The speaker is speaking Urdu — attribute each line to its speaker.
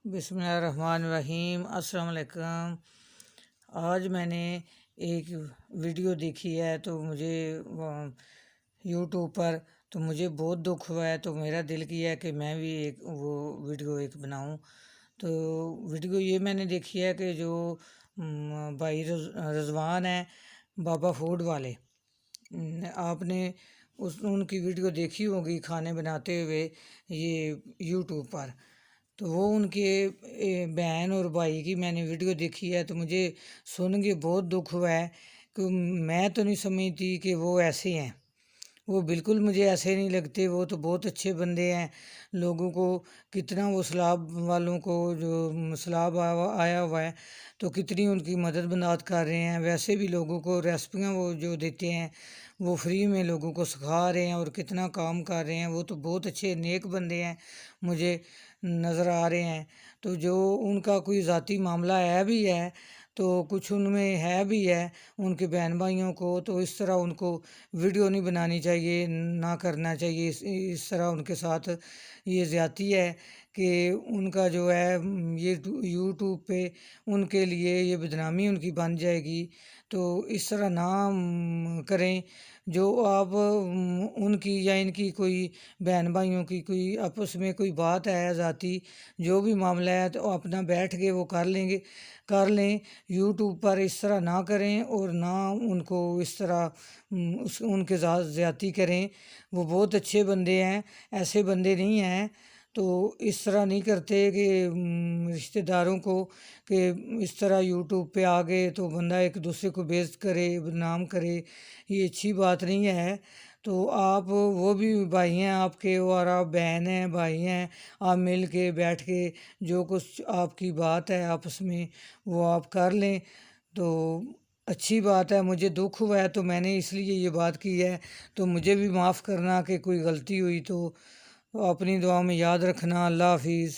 Speaker 1: بسم اللہ الرحمن الرحیم۔ السلام علیکم۔ آج میں نے ایک ویڈیو دیکھی ہے تو مجھے یوٹیوب پر تو مجھے بہت دکھ ہوا ہے، تو میرا دل کیا ہے کہ میں بھی وہ ویڈیو بناؤں۔ تو ویڈیو یہ میں نے دیکھی ہے کہ جو بھائی رضوان ہیں بابا فوڈ والے، آپ نے ان کی ویڈیو دیکھی ہوگی کھانے بناتے ہوئے یہ یوٹیوب پر۔ تو وہ ان کے بہن اور بھائی کی میں نے ویڈیو دیکھی ہے تو مجھے سن کے بہت دکھ ہوا ہے کہ میں تو نہیں سمجھتی کہ وہ ایسے ہیں، وہ بالکل مجھے ایسے نہیں لگتے۔ وہ تو بہت اچھے بندے ہیں، لوگوں کو کتنا وہ سیلاب والوں کو جو سیلاب آیا ہوا ہے تو کتنی ان کی مدد بندات کر رہے ہیں۔ ویسے بھی لوگوں کو ریسپیاں وہ جو دیتے ہیں وہ فری میں لوگوں کو سکھا رہے ہیں اور کتنا کام کر رہے ہیں۔ وہ تو بہت اچھے نیک بندے ہیں مجھے نظر آ رہے ہیں۔ تو جو ان کا کوئی ذاتی معاملہ ہے بھی ہے تو کچھ ان میں ہے بھی ہے ان کے بہن بھائیوں کو، تو اس طرح ان کو ویڈیو نہیں بنانی چاہیے، نہ کرنا چاہیے اس طرح ان کے ساتھ یہ زیادتی ہے کہ ان کا جو ہے یہ یوٹیوب پہ ان کے لیے یہ بدنامی ان کی بن جائے گی۔ تو اس طرح نہ کریں۔ جو آپ ان کی یا ان کی کوئی بہن بھائیوں کی کوئی آپس میں کوئی بات ہے ذاتی، جو بھی معاملہ ہے تو اپنا بیٹھ کے وہ کر لیں۔ یوٹیوب پر اس طرح نہ کریں اور نہ ان کو اس طرح ان کے ساتھ زیادتی کریں۔ وہ بہت اچھے بندے ہیں، ایسے بندے نہیں ہیں۔ تو اس طرح نہیں کرتے کہ رشتہ داروں کو کہ اس طرح یوٹیوب پہ آ گئے تو بندہ ایک دوسرے کو بےعزت کرے، بدنام کرے، یہ اچھی بات نہیں ہے۔ تو آپ وہ بھی بھائی ہیں آپ کے اور آپ بہن ہیں بھائی ہیں، آپ مل کے بیٹھ کے جو کچھ آپ کی بات ہے آپس میں وہ آپ کر لیں تو اچھی بات ہے۔ مجھے دکھ ہوا ہے تو میں نے اس لیے یہ بات کی ہے، تو مجھے بھی معاف کرنا کہ کوئی غلطی ہوئی تو اپنی دعا میں یاد رکھنا۔ اللہ حافظ۔